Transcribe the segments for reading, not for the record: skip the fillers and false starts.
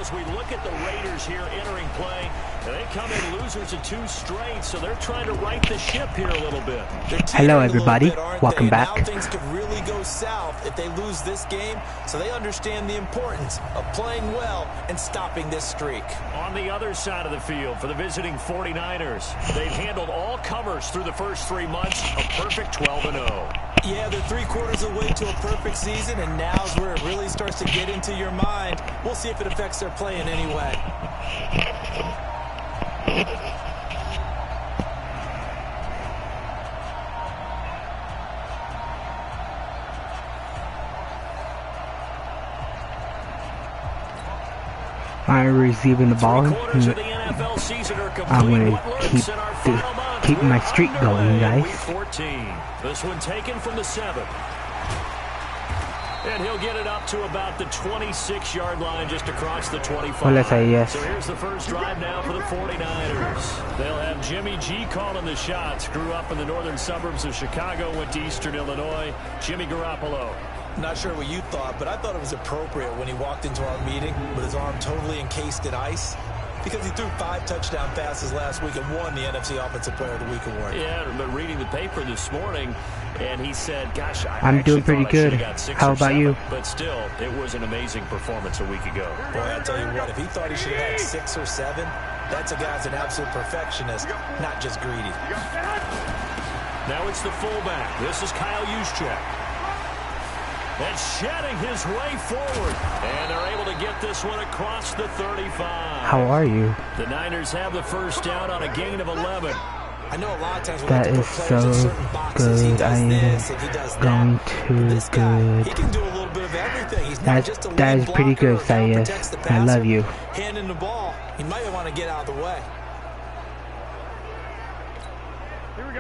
as we look at the Raiders here entering play, they come in losers of 2 straight, so they're trying to right the ship here a little bit. Hello everybody, welcome back. Now things could really go south if they lose this game, so they understand the importance of playing well and stopping this streak. On the other side of the field for the visiting 49ers, they've handled all comers through the first 3 months, a perfect 12-0. Yeah, they're 3/4 of the way to a perfect season, and now's where it really starts to get into your mind. We'll see if it affects their play in any way. I'm receiving the ball. I'm going to keep my streak going, guys. 14. This one taken from the 7th. And he'll get it up to about the 26-yard line just across the 25. Well, let's say yes. So here's the first drive now for the 49ers. They'll have Jimmy G calling the shots. Grew up in the northern suburbs of Chicago, went to Eastern Illinois. Jimmy Garoppolo. Not sure what you thought, but I thought it was appropriate when he walked into our meeting with his arm totally encased in ice, because he threw 5 touchdown passes last week and won the NFC Offensive Player of the Week award. Yeah, but reading the paper this morning, and he said, gosh, I'm doing pretty good. How about you? But still, it was an amazing performance a week ago. Boy, I'll tell you what, if he thought he should have had 6 or 7, that's a guy's an absolute perfectionist, not just greedy. Now it's the fullback. This is Kyle Juszczyk. And shedding his way forward. And they're able to get this one across the 35. How are you? The Niners have the first down on a gain of 11. I know a lot of times when that is so good. I am going to good. He can do a little bit of everything. He's not just a that is pretty good, Sayas. I love you. Handing the ball, he might want to get out of the way.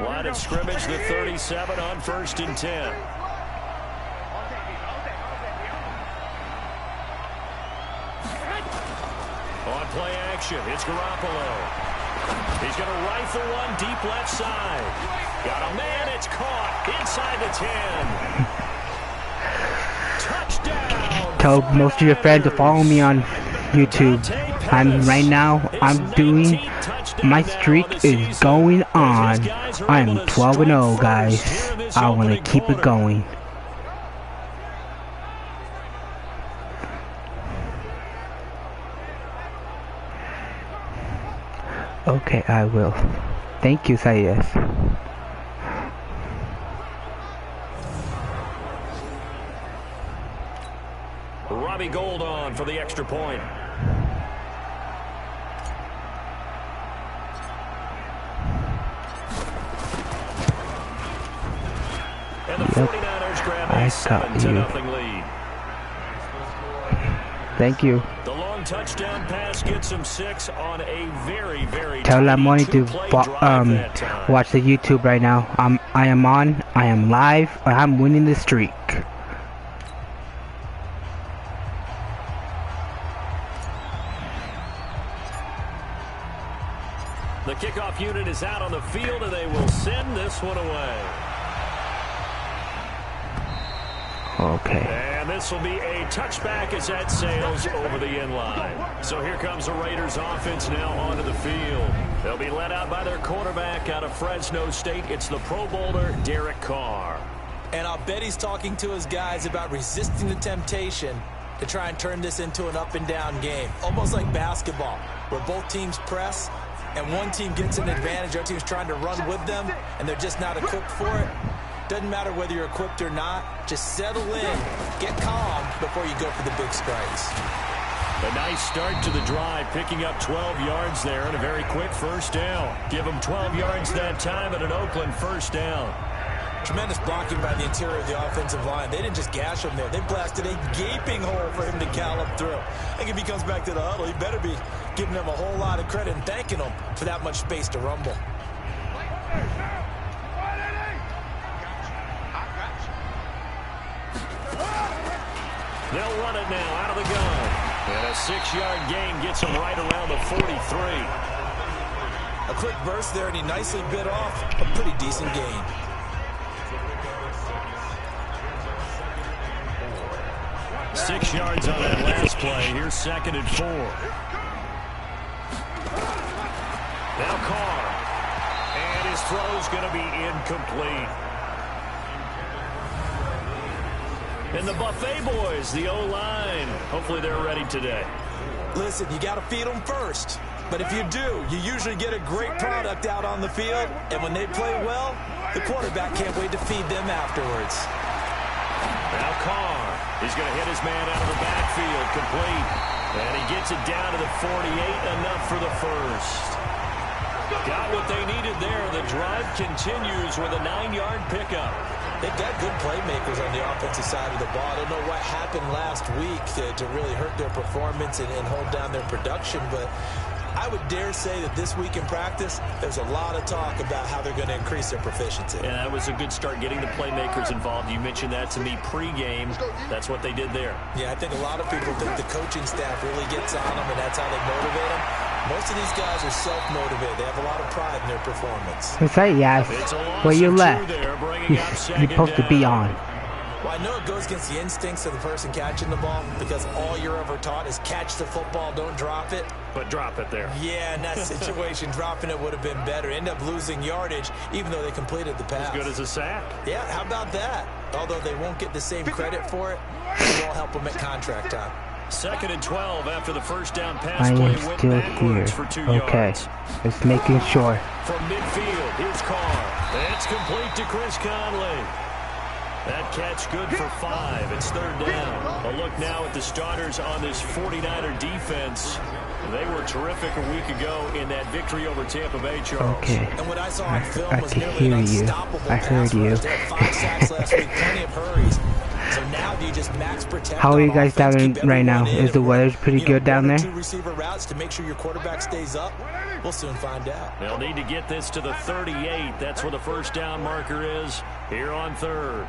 Line of scrimmage, the 37 on 1st and 10. On play action, it's Garoppolo. He's going to rifle one deep left side. Got a man, it's caught inside the 10. Touchdown. Tell most of your friends to follow me on YouTube. I'm doing, my streak is going on. I'm 12-0, guys. I want to keep it going. Okay, I will. Thank you, Sayas. Robbie Gould on for the extra point. And the 49ers grab a 7-0 lead. Thank you. The long touchdown pass gets him 6 on a very, very tell that money to watch the YouTube right now. I am live, I'm winning the streak. The kickoff unit is out on the field, and they will send this one away. Okay. And this will be a touchback as that sails over the end line. So here comes the Raiders offense now onto the field. They'll be led out by their quarterback out of Fresno State. It's the Pro Bowler, Derek Carr. And I'll bet he's talking to his guys about resisting the temptation to try and turn this into an up-and-down game. Almost like basketball, where both teams press, and one team gets an advantage, the other team's trying to run with them, and they're just not equipped for it. Doesn't matter whether you're equipped or not. Just settle in, get calm before you go for the big strikes. A nice start to the drive, picking up 12 yards there and a very quick first down. Give them 12 yards that time and an Oakland first down. Tremendous blocking by the interior of the offensive line. They didn't just gash him there. They blasted a gaping hole for him to gallop through. I think if he comes back to the huddle, he better be giving them a whole lot of credit and thanking them for that much space to rumble. They'll run it now out of the gun. And a 6-yard gain gets him right around the 43. A quick burst there, and he nicely bit off a pretty decent gain. 6 yards on that last play. Here's 2nd and 4. Now Carr. And his throw's going to be incomplete. And the Buffet boys, the O-line, hopefully they're ready today. Listen, you got to feed them first. But if you do, you usually get a great product out on the field. And when they play well, the quarterback can't wait to feed them afterwards. Now Carr. He's going to hit his man out of the backfield, complete. And he gets it down to the 48, enough for the first. Got what they needed there. The drive continues with a 9-yard pickup. They've got good playmakers on the offensive side of the ball. I don't know what happened last week to really hurt their performance and hold down their production, but I would dare say that this week in practice, there's a lot of talk about how they're going to increase their proficiency. And that was a good start, getting the playmakers involved. You mentioned that to me pregame. That's what they did there. Yeah, I think a lot of people think the coaching staff really gets on them, and that's how they motivate them. Most of these guys are self-motivated. They have a lot of pride in their performance. It's like, yes, where you left, you're supposed to be on. Well, I know it goes against the instincts of the person catching the ball, because all you're ever taught is catch the football, don't drop it. But drop it there. Yeah, in that situation, dropping it would have been better. End up losing yardage, even though they completed the pass. As good as a sack. Yeah, how about that? Although they won't get the same credit for it, it won't help them at contract time. 2nd and 12 after the first down pass I play am went still backwards here. for 2 Okay, yards. just making sure. From midfield, here's Carr. It's complete to Chris Conley. That catch good for 5. It's 3rd down. A look now at the starters on this 49er defense. They were terrific a week ago in that victory over Tampa Bay, Charles. Okay, And what I saw on film I was can nearly hear an you. unstoppable I heard pass you. rush. They had 5 sacks last week, plenty of hurries. So now do you just max protect? How are you on guys offense, down keep right now? everyone in, Is the and weather pretty you know, good down 1 or there? 2 receiver routes to make sure your quarterback stays up? We'll soon find out. They'll need to get this to the 38. That's where the first down marker is here on 3rd.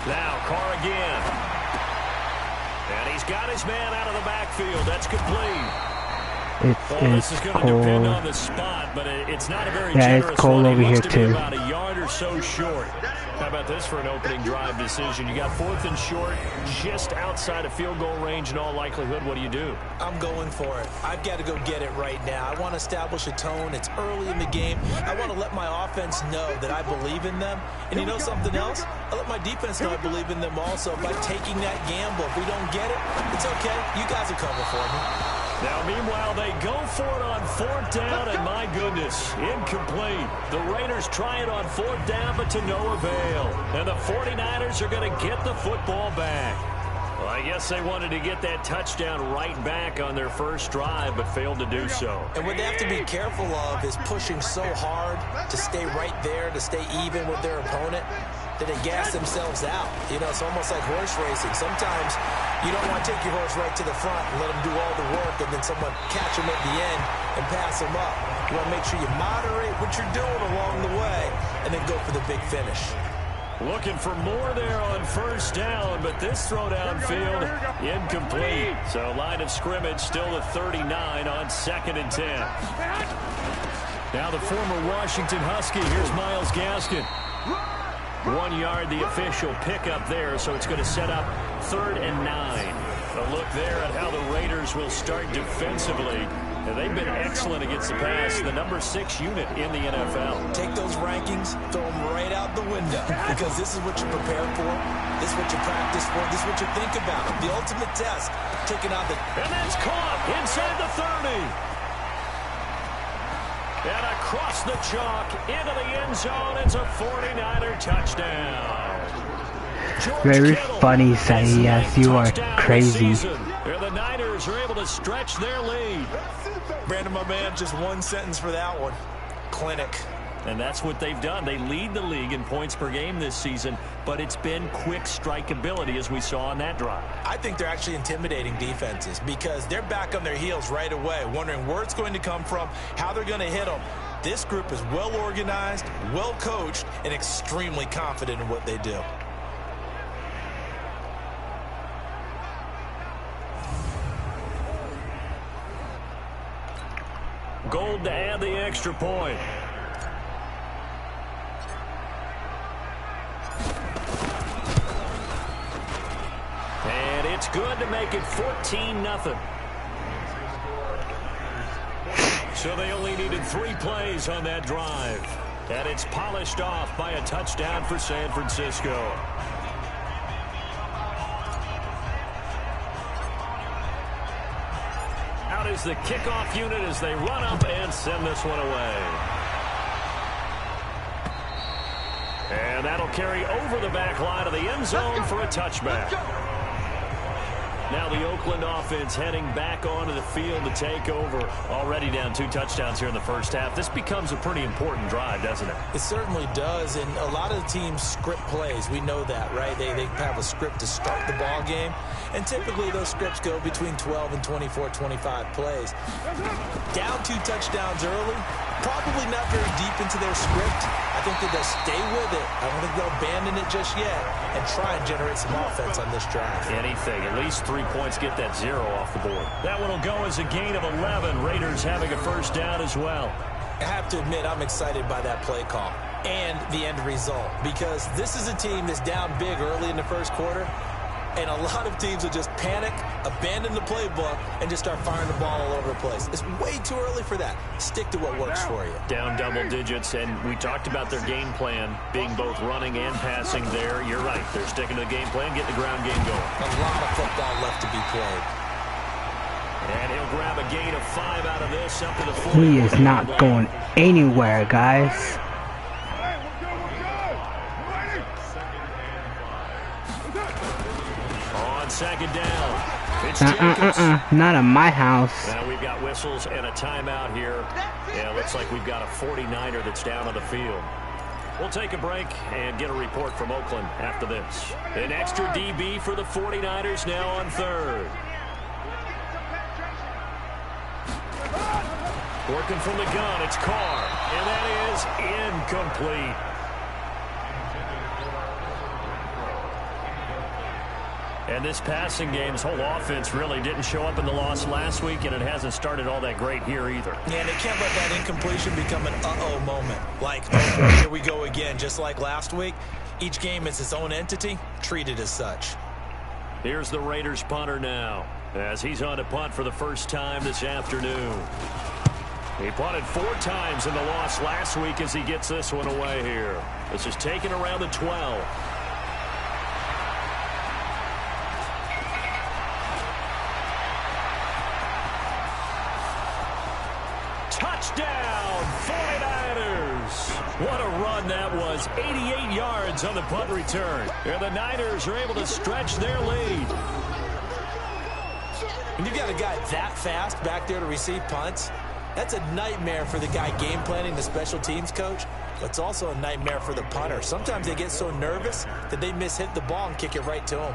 Now Carr again. And he's got his man out of the backfield. That's complete. This is going to depend on the spot, but it's not a very generous it's cold one. over It here looks to be too. about a yard or so short. How about this for an opening drive decision? You got 4th and short, just outside of field goal range in all likelihood. What do you do? I'm going for it. I've got to go get it right now. I want to establish a tone. It's early in the game. I want to let my offense know that I believe in them. And you know something else? I let my defense know I believe in them also by taking that gamble. If we don't get it, it's okay. You guys will cover for me. Now, meanwhile, they go for it on 4th down, and my goodness, incomplete. The Raiders try it on 4th down, but to no avail. And the 49ers are going to get the football back. Well, I guess they wanted to get that touchdown right back on their first drive, but failed to do so. And what they have to be careful of is pushing so hard to stay right there, to stay even with their opponent, that they gas themselves out. You know, it's almost like horse racing. Sometimes you don't want to take your horse right to the front and let them do all the work and then someone catch them at the end and pass them up. You want to make sure you moderate what you're doing along the way and then go for the big finish. Looking for more there on 1st down, but this throw downfield incomplete. So line of scrimmage still the 39 on 2nd and 10. Now the former Washington Husky, here's Myles Gaskin. 1 yard, the official pickup there, so it's going to set up 3rd and 9. A look there at how the Raiders will start defensively. And they've been excellent against the pass, the number 6 unit in the NFL. Take those rankings, throw them right out the window, because this is what you prepare for, this is what you practice for, this is what you think about. The ultimate test, taking out the... And that's caught inside the 30. And across the chalk, into the end zone, it's a 49er touchdown. Very funny, Sonny. Yes, you are crazy. The Niners are able to stretch their lead. Brandon, my man, just one sentence for that one. Clinic. And that's what they've done. They lead the league in points per game this season, but it's been quick strikeability as we saw on that drive. I think they're actually intimidating defenses because they're back on their heels right away, wondering where it's going to come from, how they're going to hit them. This group is well organized, well coached, and extremely confident in what they do. Gold to add the extra point. it's good to make it 14-0. So they only needed 3 plays on that drive. And it's polished off by a touchdown for San Francisco. Out is the kickoff unit as they run up and send this one away. And that'll carry over the back line of the end zone for a touchback. Now the Oakland offense heading back onto the field to take over. Already down 2 touchdowns here in the first half. This becomes a pretty important drive, doesn't it? It certainly does, and a lot of the teams script plays. We know that, right? They have a script to start the ball game, and typically those scripts go between 12 and 24, 25 plays. Down 2 touchdowns early, probably not very deep into their script. I think that they'll stay with it. I don't think they'll abandon it just yet and try and generate some offense on this drive. Anything. At least 3 points, get that 0 off the board. That one will go as a gain of 11. Raiders having a first down as well. I have to admit, I'm excited by that play call and the end result, because this is a team that's down big early in the first quarter, and a lot of teams will just panic, abandon the playbook, and just start firing the ball all over the place. It's way too early for that. Stick to what works for you. Down double digits, and we talked about their game plan being both running and passing there. You're right. They're sticking to the game plan, getting the ground game going. A lot of football left to be played. And he'll grab a gain of 5 out of this up to the 40. He is not going anywhere, guys. On second down, it's not in my house. Now we've got whistles and a timeout here. Yeah, looks like we've got a 49er that's down on the field. We'll take a break and get a report from Oakland after this. An extra DB for the 49ers now on third. Working from the gun, it's Carr, and that is incomplete. And this passing game's whole offense really didn't show up in the loss last week, and it hasn't started all that great here either. Yeah, and they can't let that incompletion become an uh-oh moment. Like, oh, here we go again, just like last week. Each game is its own entity, treated as such. Here's the Raiders punter now, as he's on to punt for the first time this afternoon. He punted 4 times in the loss last week as he gets this one away here. This is taken around the 12. Touchdown, 49ers. What a run that was. 88 yards on the punt return. And the Niners are able to stretch their lead. When you've got a guy that fast back there to receive punts, that's a nightmare for the guy game planning, the special teams coach, but it's also a nightmare for the punter. Sometimes they get so nervous that they hit the ball and kick it right to him.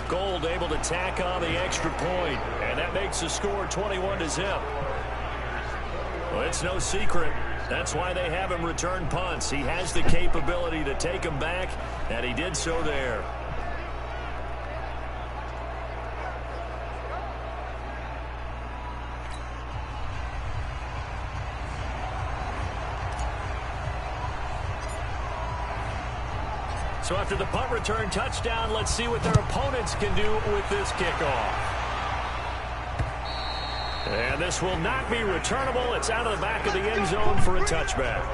Gold able to tack on the extra point, and that makes the score 21-0. Well, it's no secret. That's why they have him return punts. He has the capability to take them back, and he did so there. So after the punt return touchdown, let's see what their opponents can do with this kickoff. And this will not be returnable. It's out of the back of the end zone for a touchback.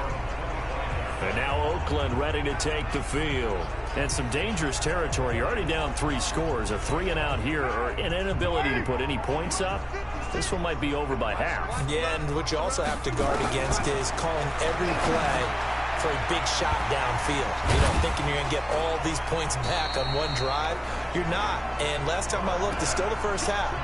And now Oakland ready to take the field. And some dangerous territory. You're already down 3 scores. A 3-and-out here, or an inability to put any points up. This one might be over by half. Yeah, and what you also have to guard against is calling every play for a big shot downfield. You know, thinking you're going to get all these points back on one drive. You're not. And last time I looked, it's still the first half.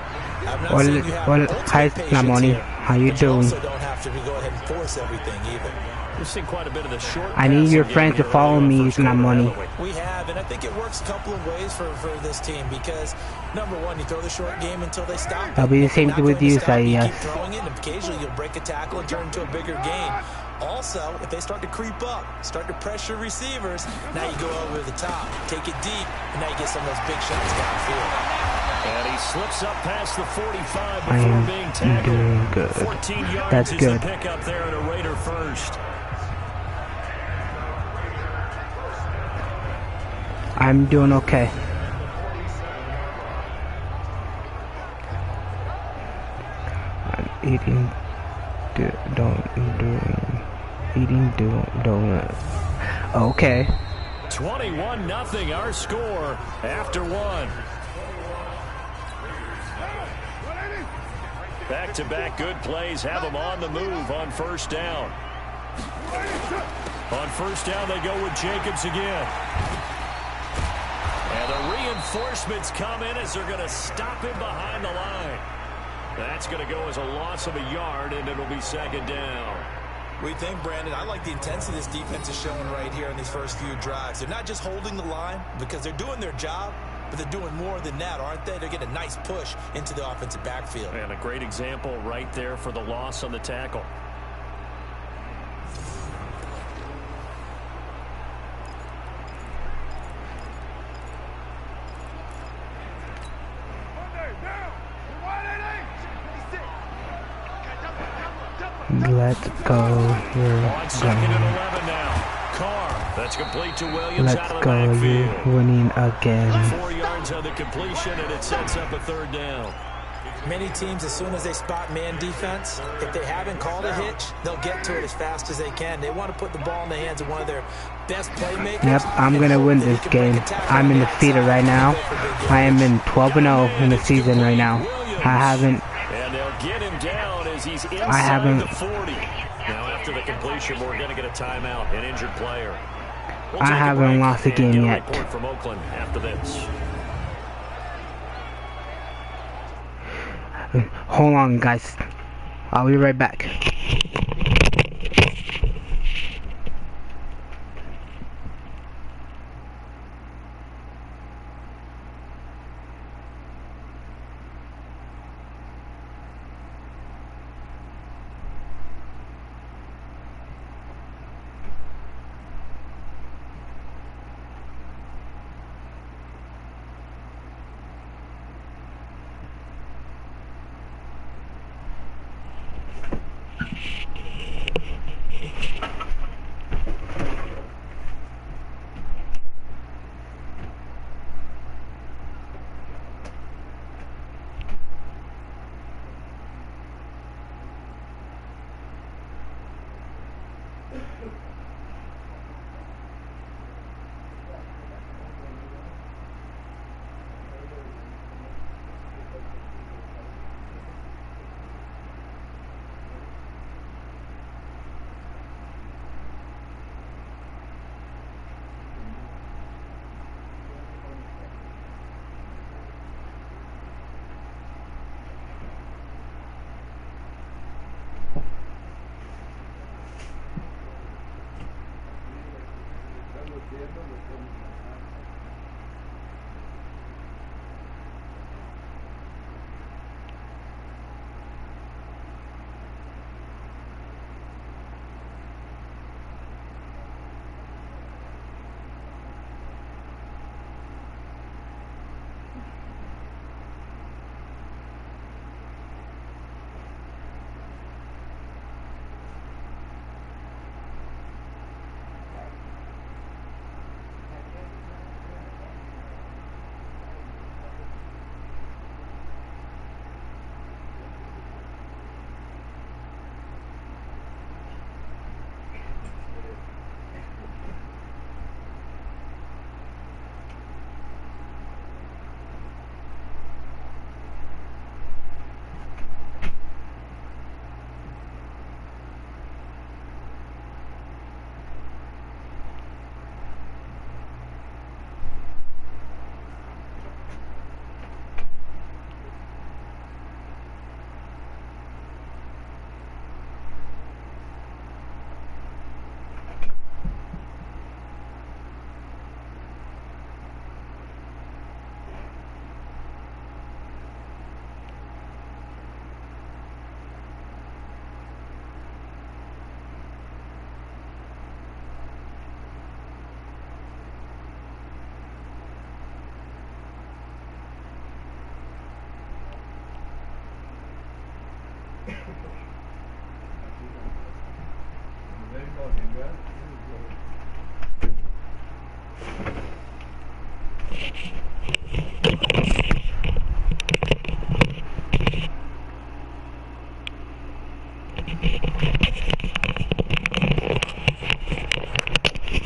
I'm not saying you have hi, Namoni. How you doing? You also don't have to go ahead and force everything either. We've seen quite a bit of the short. I need your friends to follow me, Namoni. We have, and I think it works a couple of ways for this team because, number one, you throw the short game until they stop. I'll be the same with you, Sayas. Keep throwing it, and occasionally you'll break a tackle and turn into a bigger gain. Also, if they start to creep up, start to pressure receivers, now you go over the top, take it deep, and now you get some of those big shots downfield. And he slips up past the 45 before being tackled. Doing good. 14 yards That's is good. the pickup there and a Raider first. I'm doing okay. I'm eating donut. Okay. 21-0 our score after one. Back-to-back good plays have them on the move on first down. On first down, they go with Jacobs again. And the reinforcements come in as they're going to stop him behind the line. That's going to go as a loss of a yard, and it'll be second down. What do you think, Brandon? I like the intensity this defense is showing right here in these first few drives. They're not just holding the line because they're doing their job, but they're doing more than that, aren't they? They're getting a nice push into the offensive backfield. And a great example right there for the loss on the tackle. Let's go. On second and 11 now. Carr, that's complete to Williams out of the backfield. You're winning again. 4 yards on the completion, and it sets up a third down. Many teams, as soon as they spot man defense, if they haven't called a hitch, they'll get to it as fast as they can. They want to put the ball in the hands of one of their best playmakers. Yep, I'm going to win this game. I'm undefeated right now. I am in 12-0 in the season right now. I haven't. And they'll get him down as he's inside the 40. Now after the completion, we're going to get a timeout, an injured player. I haven't lost a game yet. Report from Oakland after this. Hold on, guys. I'll be right back.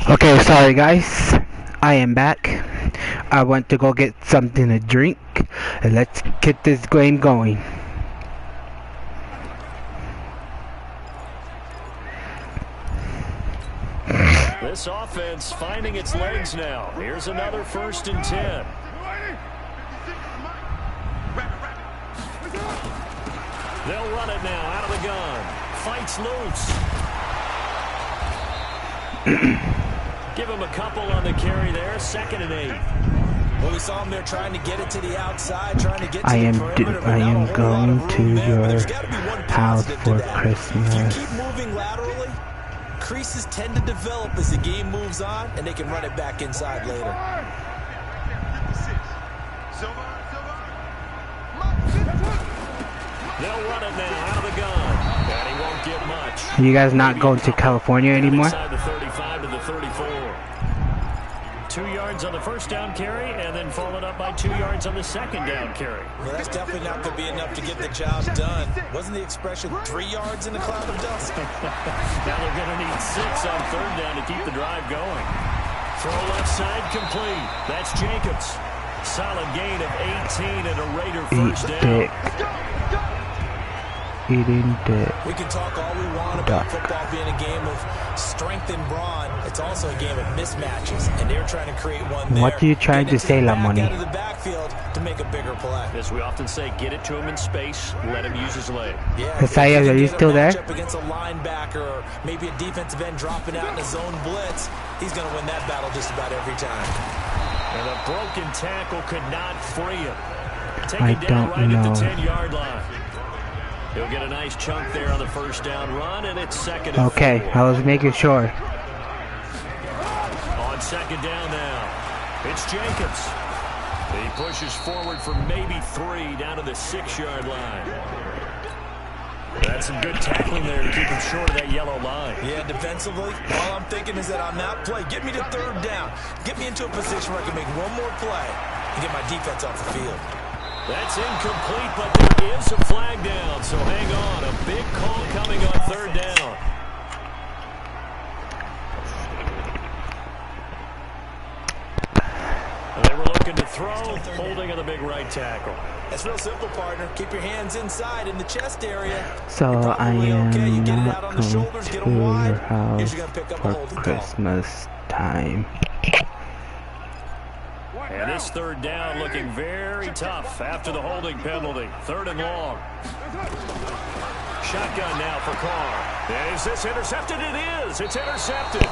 Okay, sorry guys, I am back. I went to go get something to drink, and let's get this game going. This offense finding its legs now. Here's another 1st and 10. They'll run it now out of the gun. Fights loose. Give him a couple on the carry there. 2nd and 8. Well, we saw him there trying to get it to the outside, trying to get to I am the perimeter. I am going to your house for Christmas. If you keep moving laterally, creases tend to develop as the game moves on, and they can run it back inside later. They'll run it now out of the gun. And he won't get much. You guys not going to California anymore? Inside the 35 to the 34. 2 yards on the 1st down carry, and then followed up by 2 yards on the 2nd down carry. Well, that's definitely not going to be enough to get the job done. Wasn't the expression 3 yards in a cloud of dust? Now they're going to need 6 on 3rd down to keep the drive going. Throw left side complete. That's Jacobs. Solid gain of 18 and a Raider 1st down. Eating dick. We can talk all we want about football being a game of strength and brawn. It's also a game of mismatches, and they're trying to create one there. What are you trying to say, La Money? Out of the backfield to make a bigger play. As we often say, get it to him in space, let him use his leg. Yeah, Isaiah, are you still there? Against a linebacker or maybe a defensive end dropping out in a zone blitz, he's going to win that battle just about every time. And a broken tackle could not free him. I Taken down don't right know. at the 10-yard line. He'll get a nice chunk there on the 1st down run, and it's 2nd and 4. Okay, I was making sure. On 2nd down now, it's Jacobs. He pushes forward for maybe 3 down to the 6-yard line. That's some good tackling there to keep him short of that yellow line. Yeah, defensively, all I'm thinking is that on that play, get me to 3rd down. Get me into a position where I can make one more play and get my defense off the field. That's incomplete, but there is a flag down, so hang on. A big call coming on 3rd down. And they were looking to throw, holding on the big right tackle. It's real simple, partner. Keep your hands inside in the chest area. So I am not going to your house for Christmas time. And this 3rd down looking very tough after the holding penalty. 3rd and long. Shotgun now for Carr. Is this intercepted? It is. It's intercepted.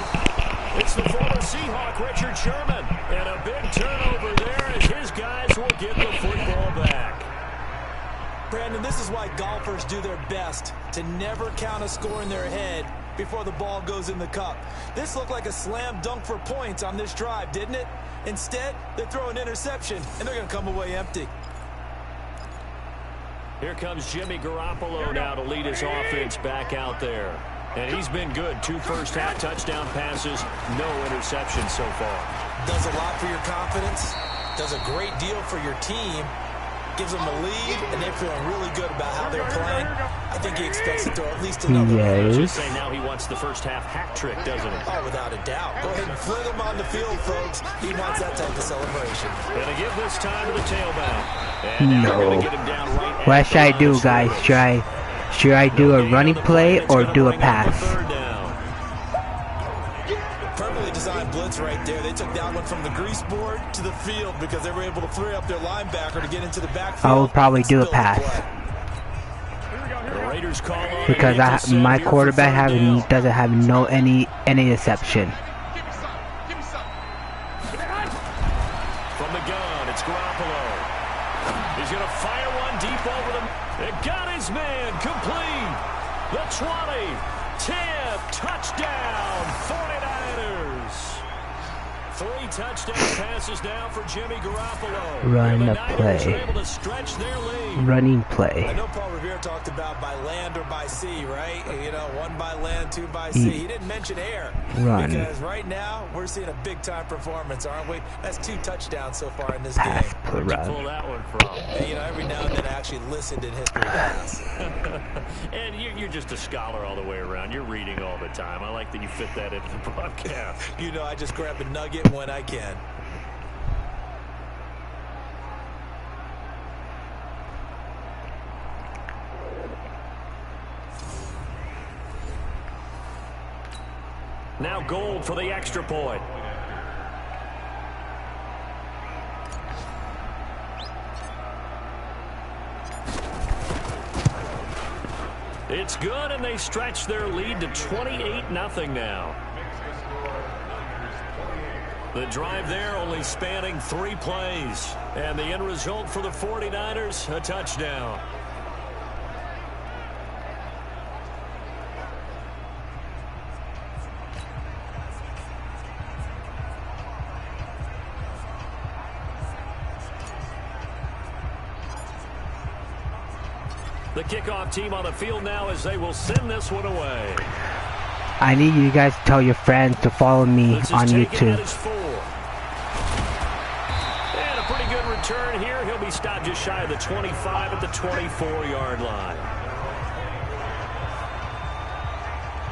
It's the former Seahawk, Richard Sherman. And a big turnover there as his guys will get the football back. Brandon, this is why golfers do their best to never count a score in their head before the ball goes in the cup. This looked like a slam dunk for points on this drive, didn't it? Instead, they throw an interception, and they're going to come away empty. Here comes Jimmy Garoppolo now to lead his offense back out there. And he's been good. 2 first-half touchdown passes, no interceptions so far. Does a lot for your confidence, does a great deal for your team, gives them a lead, and they're feeling really good about how they're playing. I think he expects to throw at least another one. Just saying now he wants the first-half hat trick, doesn't he? Oh, without a doubt. Go ahead and fling him on the field, folks. He wants that type of celebration. Gonna give this time to the tailback. And now they're gonna get him down right. What should I do, guys? Should I do a running play or do a pass? Perfectly designed blitz right there. They took that one from the grease board to the field because they were able to free up their linebacker to get into the backfield. I will probably do a pass because my quarterback doesn't have any interception. From the gun, it's Garoppolo. He's going to fire one deep over them. It got his man complete. The 20, 10, touchdown, 49ers. 3 touchdown passes now for Jimmy Garoppolo. Run the a Niners play. are able to stretch their lead. Running play. I know Paul Revere talked about by land or by sea, right? You know, 1 by land, 2 by sea. He didn't mention air. Run. Because right now, we're seeing a big-time performance, aren't we? That's 2 touchdowns so far in this Pass, game. play, Where'd you run. pull that one from? And, you know, every now and then I actually listened in history class. And you're just a scholar all the way around. You're reading all the time. I like that you fit that into the broadcast. You know, I just grab a nugget when I can. Now Gold for the extra point. It's good, and they stretch their lead to 28-0 now. The drive there only spanning 3 plays. And the end result for the 49ers, a touchdown. The kickoff team on the field now as they will send this one away. I need you guys to tell your friends to follow me on YouTube. And a pretty good return here. He'll be stopped just shy of the 25 at the 24-yard line.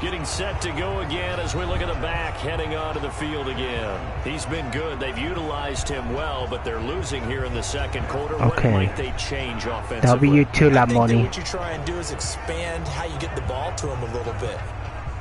Getting set to go again as we look at the back heading onto the field again. He's been good. They've utilized him well, but they're losing here in the second quarter. Okay. What might they change offensively? W too, La I think that Money. what you try and do is expand how you get the ball to him a little bit.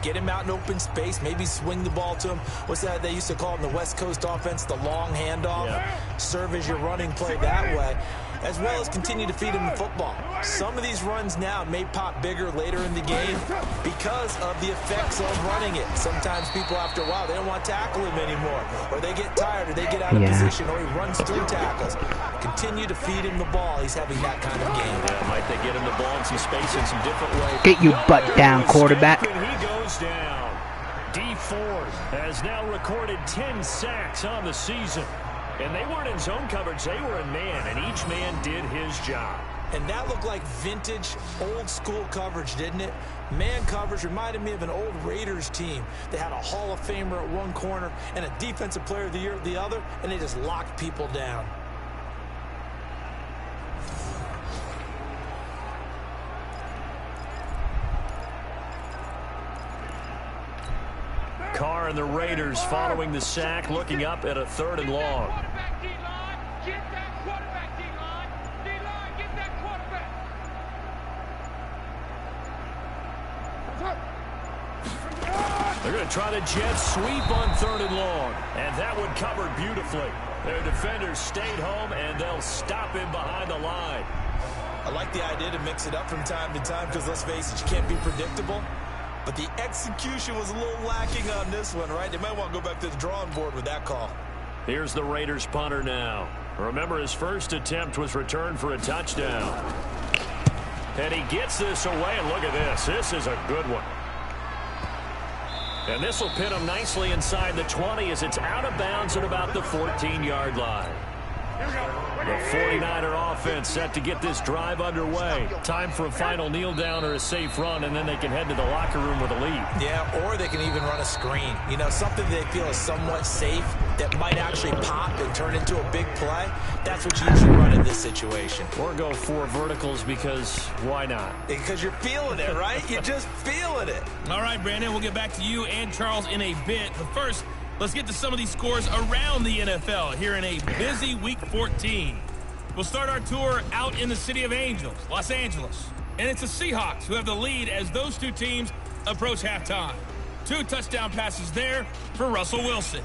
Get him out in open space, maybe swing the ball to him. What's that they used to call it in the West Coast offense, the long handoff? Yeah. Serve as your running play that way, as well as continue to feed him the football. Some of these runs now may pop bigger later in the game because of the effects of running it. Sometimes people, after a while, they don't want to tackle him anymore, or they get tired, or they get out of position, or he runs through tackles. Continue to feed him the ball. He's having that kind of game. Yeah, might they get him the ball in some space in some different ways? Get your butt down, quarterback. And he goes down. D Ford has now recorded 10 sacks on the season. And they weren't in zone coverage, they were in man, and each man did his job. And that looked like vintage, old-school coverage, didn't it? Man coverage reminded me of an old Raiders team. They had a Hall of Famer at one corner and a Defensive Player of the Year at the other, and they just locked people down. Carr and the Raiders following the sack, looking up at a 3rd and long. They're going to try the jet sweep on 3rd and long. And that one covered beautifully. Their defenders stayed home, and they'll stop him behind the line. I like the idea to mix it up from time to time because, let's face it, you can't be predictable. But the execution was a little lacking on this one, right? They might want to go back to the drawing board with that call. Here's the Raiders punter now. Remember, his first attempt was returned for a touchdown. And he gets this away, and look at this. This is a good one. And this will pin him nicely inside the 20 as it's out of bounds at about the 14-yard line. The 49er offense set to get this drive underway. Time for a final kneel down or a safe run, and then they can head to the locker room with a lead. Yeah, or they can even run a screen. You know, something they feel is somewhat safe that might actually pop and turn into a big play. That's what you usually run in this situation. Or go 4 verticals because why not? Because you're feeling it, right? You're just feeling it. All right, Brandon, we'll get back to you and Charles in a bit. But first, let's get to some of these scores around the NFL here in a busy Week 14. We'll start our tour out in the city of Angels, Los Angeles. And it's the Seahawks who have the lead as those two teams approach halftime. 2 touchdown passes there for Russell Wilson.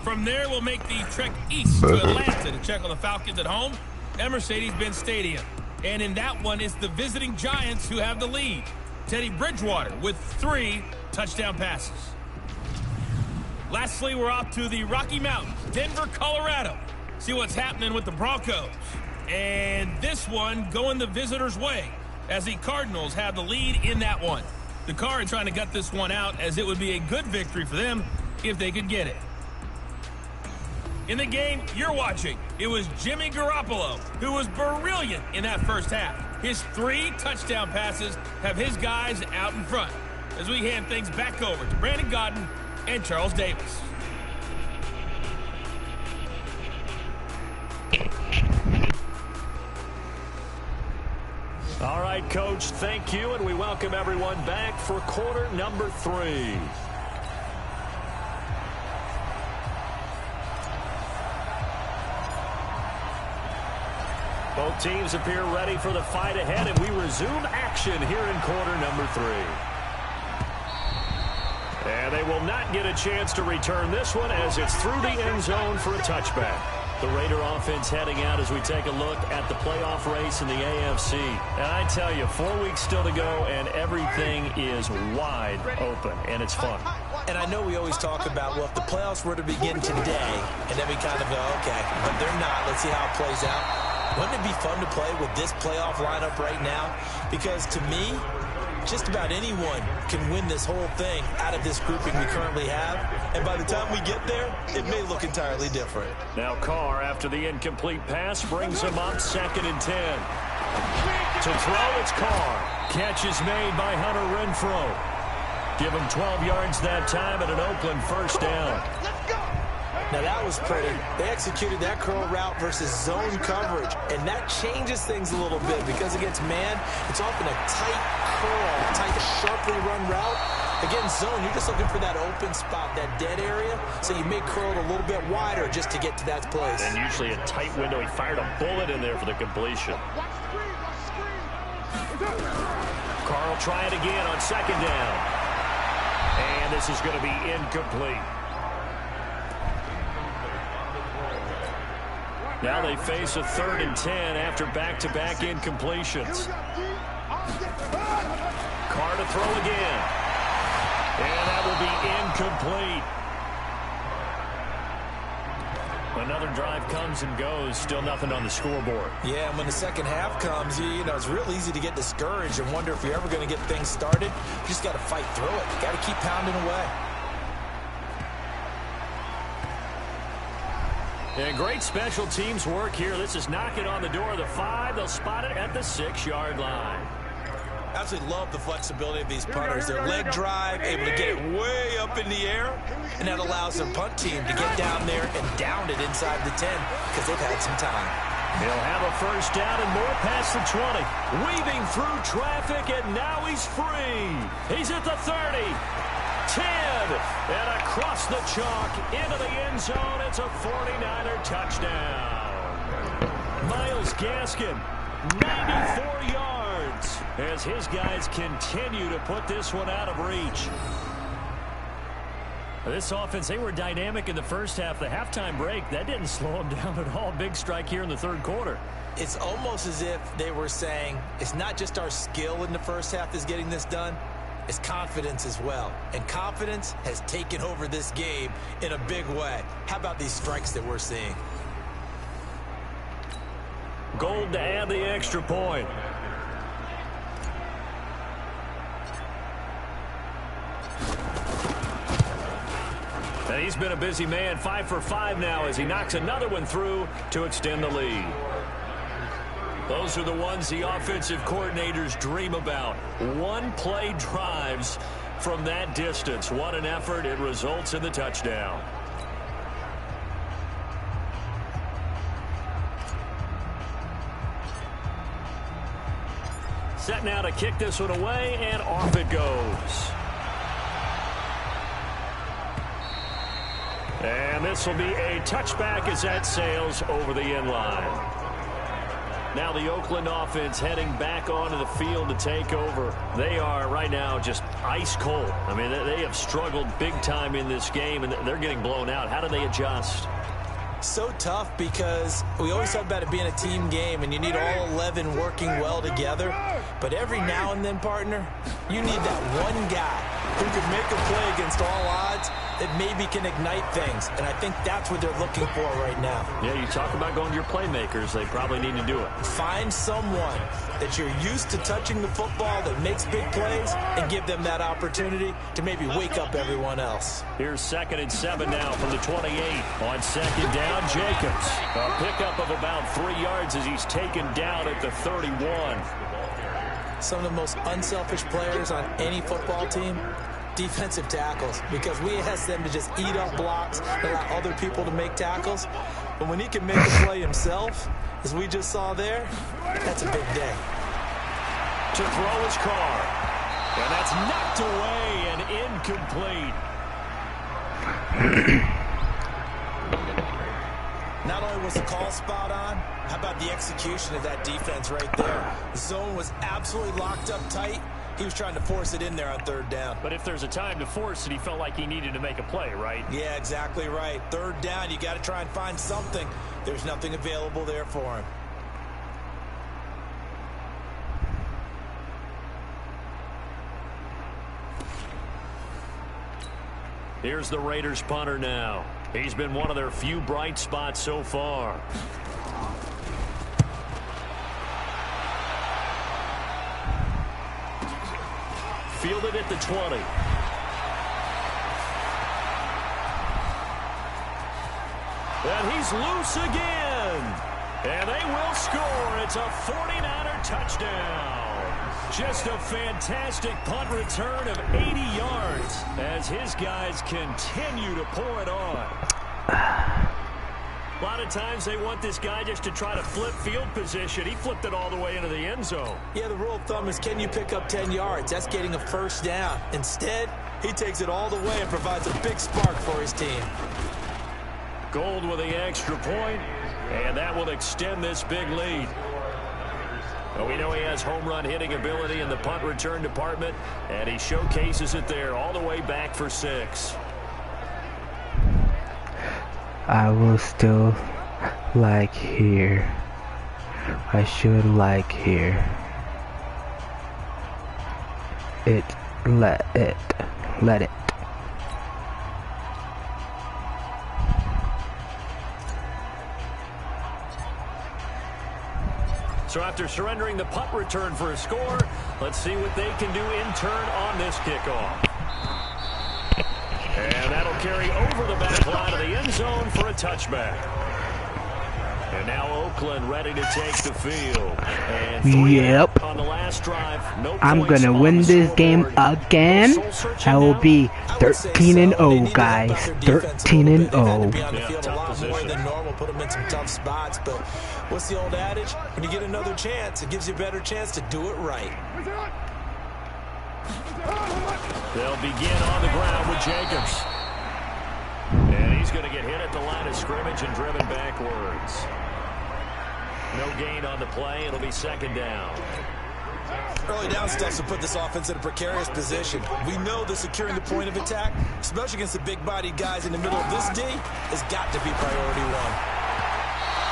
From there, we'll make the trek east to Atlanta to check on the Falcons at home at Mercedes-Benz Stadium. And in that one, it's the visiting Giants who have the lead. Teddy Bridgewater with 3 touchdown passes. Lastly, we're off to the Rocky Mountains, Denver, Colorado. See what's happening with the Broncos. And this one going the visitors' way as the Cardinals have the lead in that one. The Cards trying to gut this one out as it would be a good victory for them if they could get it. In the game you're watching, it was Jimmy Garoppolo who was brilliant in that first half. His 3 touchdown passes have his guys out in front. As we hand things back over to Brandon Godden and Charles Davis. All right, Coach, thank you, and we welcome everyone back for quarter number 3. Both teams appear ready for the fight ahead, and we resume action here in quarter number 3. And they will not get a chance to return this one as it's through the end zone for a touchback. The Raider offense heading out as we take a look at the playoff race in the AFC. And I tell you, 4 weeks still to go, and everything is wide open, and it's fun. And I know we always talk about, well, if the playoffs were to begin today, and then we kind of go, okay, but they're not. Let's see how it plays out. Wouldn't it be fun to play with this playoff lineup right now? Because to me, just about anyone can win this whole thing out of this grouping we currently have. And by the time we get there, it may look entirely different. Now Carr, after the incomplete pass, brings him up 2nd and 10. To throw, it's Carr. Catch is made by Hunter Renfrow. Give him 12 yards that time at an Oakland first down. Now that was pretty. They executed that curl route versus zone coverage, and that changes things a little bit because against man, it's often a tight curl, tight, sharply run route. Against zone, you're just looking for that open spot, that dead area, so you may curl it a little bit wider just to get to that place. And usually a tight window. He fired a bullet in there for the completion. Carl try it again on 2nd down. And this is going to be incomplete. Now they face a 3rd and 10 after back-to-back incompletions. Carr to throw again. And that will be incomplete. Another drive comes and goes. Still nothing on the scoreboard. Yeah, and when the second half comes, you know, it's real easy to get discouraged and wonder if you're ever going to get things started. You just got to fight through it. Got to keep pounding away. And great special teams work here. This is knocking on the door of the 5. They'll spot it at the 6-yard line. Absolutely love the flexibility of these punters. Their leg drive, able to get it way up in the air, and that allows their punt team to get down there and down it inside the 10 because they've had some time. He'll have a first down and more past the 20. Weaving through traffic, and now he's free. He's at the 30. 10, and across the chalk into the end zone. It's a 49er touchdown. Myles Gaskin, 94 yards, as his guys continue to put this one out of reach. This offense, they were dynamic in the first half. The halftime break, that didn't slow them down at all. Big strike here in the 3rd quarter. It's almost as if they were saying, it's not just our skill in the first half that's getting this done. It's confidence as well. And confidence has taken over this game in a big way. How about these strikes that we're seeing? Gold to add the extra point. And he's been a busy man, 5 for 5 now as he knocks another one through to extend the lead. Those are the ones the offensive coordinators dream about. One-play drives from that distance. What an effort. It results in the touchdown. Set now to kick this one away, and off it goes. And this will be a touchback as that sails over the end line. Now the Oakland offense heading back onto the field to take over. They are right now just ice cold. I mean, they have struggled big time in this game, and they're getting blown out. How do they adjust? So tough because we always talk about it being a team game, and you need all 11 working well together. But every now and then, partner, you need that one guy who can make a play against all odds that maybe can ignite things, and I think that's what they're looking for right now. Yeah, you talk about going to your playmakers, they probably need to do it. Find someone that you're used to touching the football that makes big plays and give them that opportunity to maybe wake up everyone else. Here's 2nd and 7 now from the 28. On 2nd down, Jacobs. A pickup of about 3 yards as he's taken down at the 31. Some of the most unselfish players on any football team, defensive tackles, because we ask them to just eat up blocks and allow other people to make tackles. But when he can make a play himself, as we just saw there, that's a big day. To throw his car. And that's knocked away and incomplete. Not only was the call spot on, how about the execution of that defense right there? The zone was absolutely locked up tight. He was trying to force it in there on 3rd down. But if there's a time to force it, he felt like he needed to make a play, right? Yeah, exactly right. 3rd down, you got to try and find something. There's nothing available there for him. Here's the Raiders punter now. He's been one of their few bright spots so far. Fielded at the 20. And he's loose again. And they will score. It's a 49er touchdown. Just a fantastic punt return of 80 yards as his guys continue to pour it on. A lot of times they want this guy just to try to flip field position. He flipped it all the way into the end zone. Yeah, the rule of thumb is, can you pick up 10 yards? That's getting a 1st down. Instead, he takes it all the way and provides a big spark for his team. Gold with the extra point, and that will extend this big lead. Well, we know he has home run hitting ability in the punt return department, and he showcases it there all the way back for 6. I will still like here. I should like here. Let it. So after surrendering the punt return for a score, let's see what they can do in turn on this kickoff. And that'll carry over the back line of the end zone for a touchback. And now Oakland ready to take the field. And yep. On the last drive, no I'm gonna win this game again. I will be 13-0, guys. 13-0. More than normal, put them in some tough spots, but what's the old adage? When you get another chance, it gives you a better chance to do it right. They'll begin on the ground with Jacobs. And he's going to get hit at the line of scrimmage and driven backwards. No gain on the play. It'll be 2nd down. Early down stuff to put this offense in a precarious position. We know that securing the point of attack, especially against the big-bodied guys in the middle of this D, has got to be priority 1.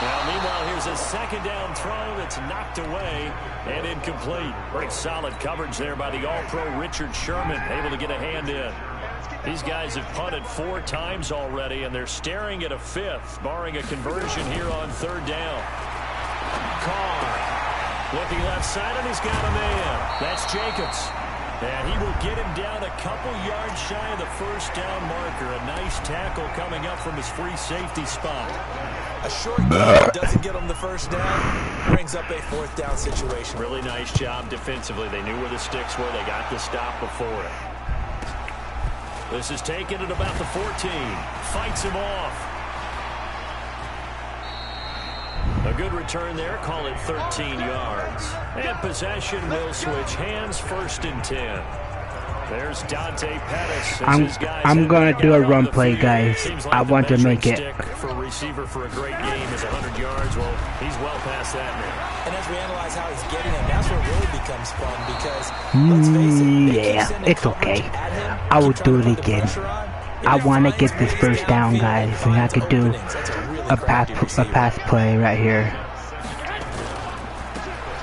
Well, meanwhile, here's a 2nd down throw that's knocked away and incomplete. Pretty solid coverage there by the All-Pro Richard Sherman, able to get a hand in. These guys have punted 4 times already, and they're staring at a 5th, barring a conversion here on 3rd down. Carr looking left side, and he's got a man. That's Jacobs. And he will get him down a couple yards shy of the 1st down marker. A nice tackle coming up from his free safety spot. A short game doesn't get him the 1st down, brings up a 4th down situation. Really nice job defensively. They knew where the sticks were. They got the stop before it. This is taken at about the 14. Fights him off. A good return there. Call it 13 yards. And possession will switch hands. 1st and 10. There's Dante Pettis. I'm gonna do a run play, guys. Like I want to make it. For a receiver for a great game is 100 yards. Well, he's well past that now. And as we analyze how he's getting him, that's where it really becomes fun because let's face it, yeah, it's okay. I will do it again. I want to get this 1st down, guys, and I could do a pass play right here.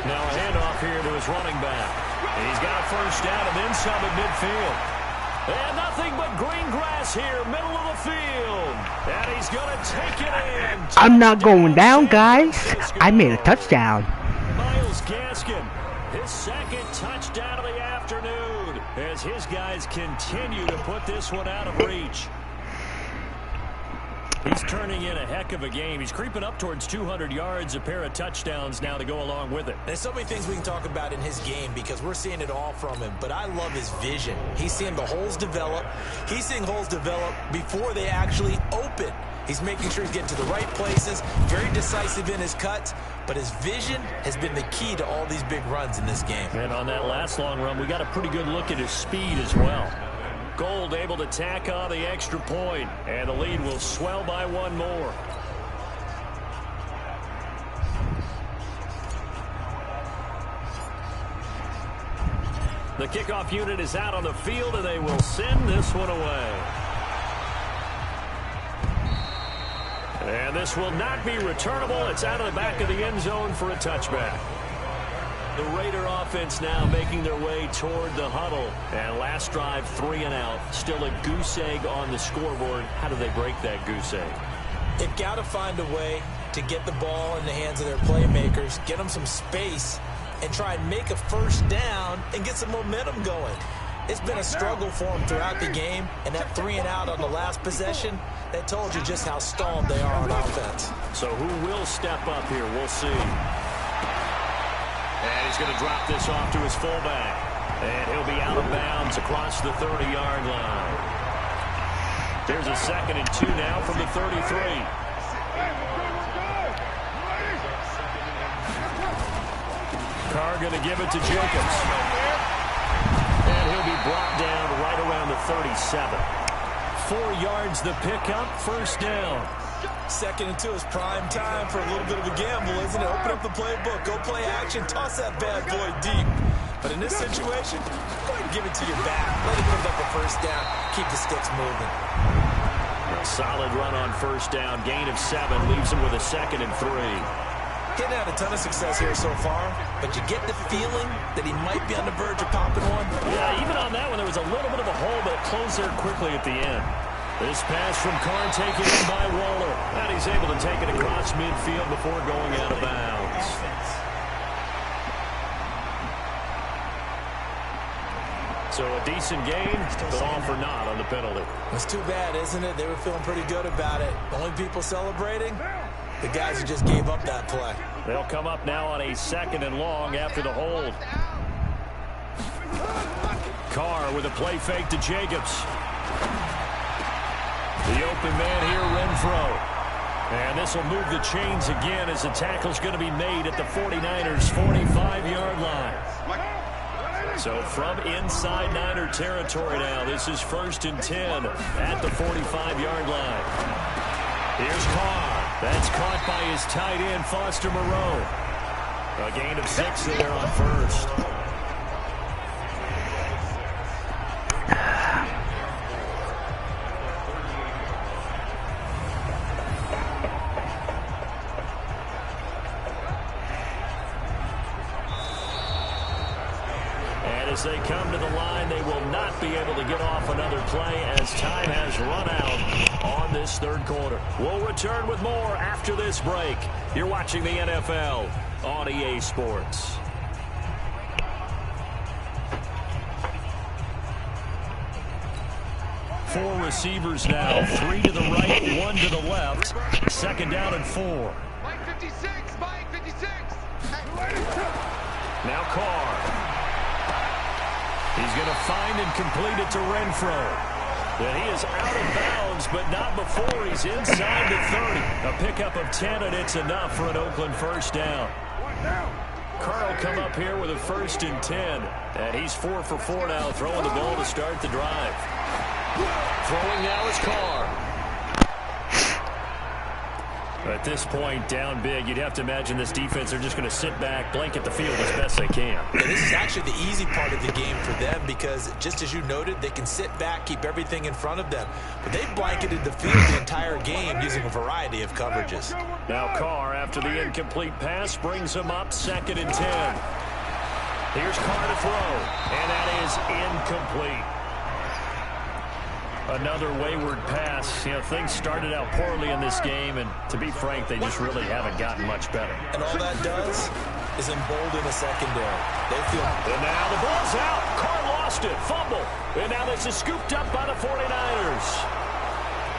Now a handoff here to his running back. And he's got a 1st down and then some at midfield. And nothing but green grass here, middle of the field. And he's going to take it in. I'm not going down, guys. I made a touchdown. Myles Gaskin, his second touchdown of the afternoon, as his guys continue to put this one out of reach. He's turning in a heck of a game. He's creeping up towards 200 yards, a pair of touchdowns now to go along with it. There's so many things we can talk about in his game because we're seeing it all from him, but I love his vision. He's seeing the holes develop. He's seeing holes develop before they actually open. He's making sure he's getting to the right places, very decisive in his cuts, but his vision has been the key to all these big runs in this game. And on that last long run, we got a pretty good look at his speed as well. Gold able to tack on the extra point, and the lead will swell by one more. The kickoff unit is out on the field, and they will send this one away. And this will not be returnable. It's out of the back of the end zone for a touchback. The Raider offense now making their way toward the huddle. And last drive, 3 and out. Still a goose egg on the scoreboard. How do they break that goose egg? They've got to find a way to get the ball in the hands of their playmakers, get them some space, and try and make a first down and get some momentum going. It's been a struggle for them throughout the game, and that 3 and out on the last possession, that told you just how stalled they are on offense. So who will step up here? We'll see. And he's going to drop this off to his fullback. And he'll be out of bounds across the 30-yard line. There's a 2nd and 2 now from the 33. Carr going to give it to Jacobs. And he'll be brought down right around the 37. 4 yards the pickup, first down. 2nd and 2 is prime time for a little bit of a gamble, isn't it? Open up the playbook, go play action, toss that bad boy deep. But in this situation, go ahead and give it to your back. Let him pick up a first down. Keep the sticks moving. A solid run on first down. Gain of 7 leaves him with a 2nd and 3. Getting had a ton of success here so far, but you get the feeling that he might be on the verge of popping one. Yeah, even on that one, there was a little bit of a hole, but it closed there quickly at the end. This pass from Carr taken in by Waller. And he's able to take it across midfield before going out of bounds. So a decent gain, but all for naught on the penalty. It's too bad, isn't it? They were feeling pretty good about it. The only people celebrating, the guys who just gave up that play. They'll come up now on a 2nd and long after the hold. Carr with a play fake to Jacobs. The open man here, Renfro. And this will move the chains again as the tackle's going to be made at the 49ers' 45-yard line. So from inside Niner territory now, this is 1st and 10 at the 45-yard line. Here's Carr. That's caught by his tight end, Foster Moreau. A gain of 6 there on first. As they come to the line, they will not be able to get off another play as time has run out on this 3rd quarter. We'll return with more after this break. You're watching the NFL on EA Sports. Four receivers now, 3 to the right, 1 to the left. 2nd down and 4. Mike 56, Mike 56. Now Carr. He's going to find and complete it to Renfro. And he is out of bounds, but not before he's inside the 30. A pickup of 10, and it's enough for an Oakland first down. Carr will come up here with a 1st and 10. And he's 4 for 4 now, throwing the ball to start the drive. Throwing now is Carr. At this point, down big, you'd have to imagine this defense are just going to sit back, blanket the field as best they can. Yeah, this is actually the easy part of the game for them because, just as you noted, they can sit back, keep everything in front of them. But they've blanketed the field the entire game using a variety of coverages. Now Carr, after the incomplete pass, brings him up 2nd and 10. Here's Carr to throw, and that is incomplete. Another wayward pass. You know, things started out poorly in this game, and to be frank, they just really haven't gotten much better. And all that does is embolden the secondary. They feel... And now the ball's out. Carr lost it. Fumble. And now this is scooped up by the 49ers.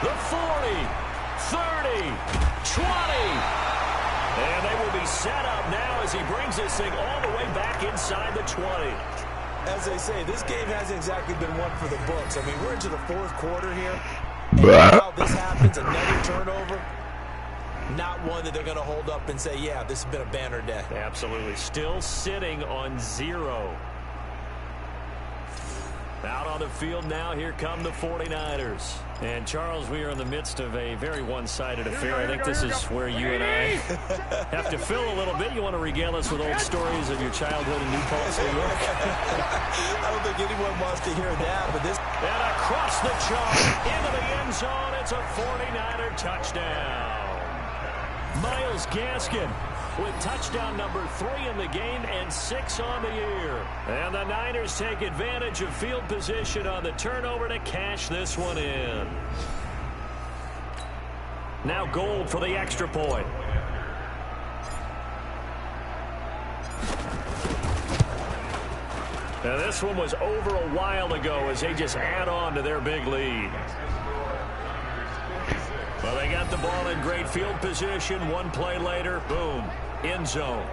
The 40, 30, 20. And they will be set up now as he brings this thing all the way back inside the 20. As they say, this game hasn't exactly been one for the books. I mean, we're into the fourth quarter here. And now this happens, another turnover. Not one that they're going to hold up and say, yeah, this has been a banner day. Absolutely. Still sitting on 0. Out on the field now, here come the 49ers. And, Charles, we are in the midst of a very one-sided affair. I think this is where you and I have to fill a little bit. You want to regale us with old stories of your childhood in New Paltz, New York? I don't think anyone wants to hear that, but this... And across the chalk, into the end zone, it's a 49er touchdown. Myles Gaskin with touchdown number 3 in the game and 6 on the year. And the Niners take advantage of field position on the turnover to cash this one in. Now Gold for the extra point. Now this one was over a while ago as they just add on to their big lead. Well, they got the ball in great field position. One play later, boom, end zone.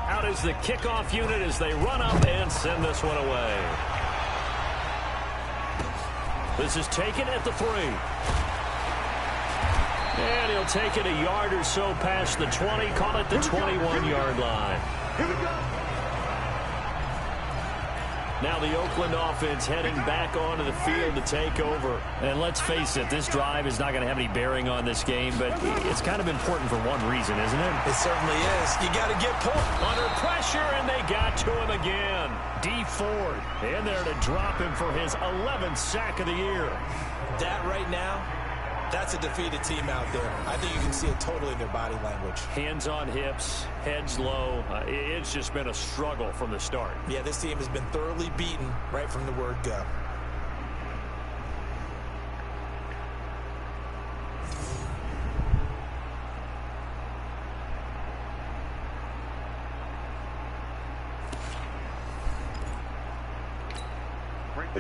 Out is the kickoff unit as they run up and send this one away. This is taken at the 3. And he'll take it a yard or so past the 20, call it the 21-yard line. Now the Oakland offense heading back onto the field to take over. And let's face it, this drive is not going to have any bearing on this game, but it's kind of important for one reason, isn't it? It certainly is. You got to get pulled. Under pressure, and they got to him again. D. Ford in there to drop him for his 11th sack of the year. That right now, that's a defeated team out there. I think you can see it totally in their body language. Hands on hips, heads low. It's just been a struggle from the start. Yeah, this team has been thoroughly beaten right from the word go.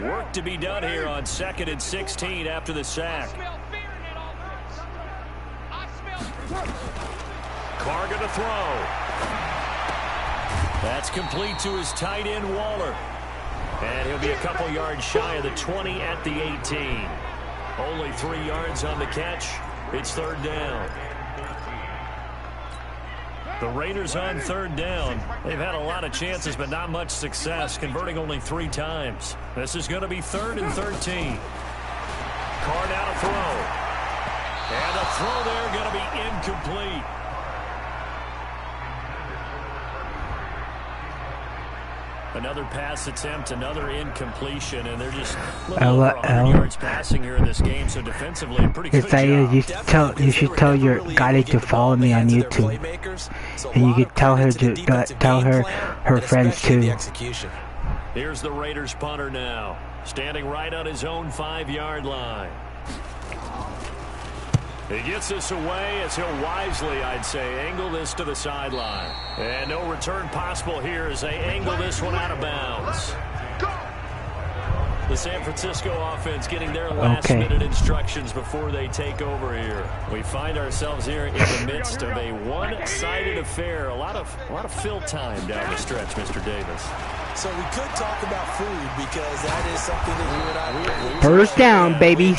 Work to be done here on 2nd and 16 after the sack. Carr going to throw. That's complete to his tight end, Waller. And he'll be a couple yards shy of the 20 at the 18. Only 3 yards on the catch. It's 3rd down. The Raiders on 3rd down. They've had a lot of chances, but not much success, converting only 3 times. This is going to be 3rd and 13. Carr now to throw. And the throw there going to be incomplete. Another pass attempt, another incompletion, and they're just a little over 100 yards passing here in this game, so defensively, pretty good job. You should tell your guy to follow me on YouTube, and you could tell her to tell her friends too. Here's the Raiders punter now, standing right on his own 5-yard line. He gets this away as he'll wisely, I'd say, angle this to the sideline. And no return possible here as they angle this one out of bounds. The San Francisco offense getting their last-minute instructions before they take over here. We find ourselves here in the midst of a one-sided affair. A lot of fill time down the stretch, Mr. Davis. So we could talk about food because that is something that you and I... First down, baby.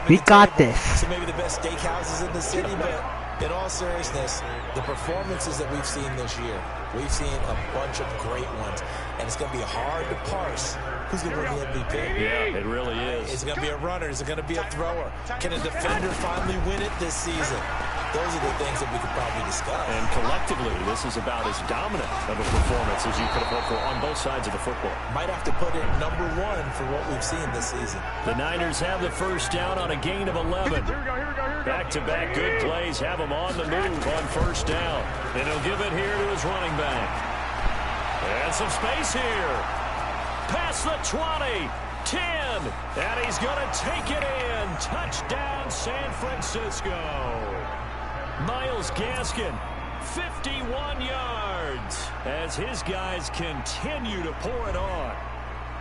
We got this. So maybe the best steakhouses in the city, but in all seriousness, the performances that we've seen this year, we've seen a bunch of great ones, and it's going to be hard to parse who's going to win the MVP. Yeah, it really is. Is it going to be a runner? Is it going to be a thrower? Can a defender finally win it this season? those are the things that we could probably discuss. And collectively, this is about as dominant of a performance as you could have hoped for on both sides of the football. Might have to put it #1 for what we've seen this season. The Niners have the first down on a gain of 11. Back-to-back good plays have him on the move on first down. And he'll give it here to his running back. And some space here. Past the 20. 10, and he's going to take it in. Touchdown, San Francisco. Myles Gaskin, 51 yards, as his guys continue to pour it on.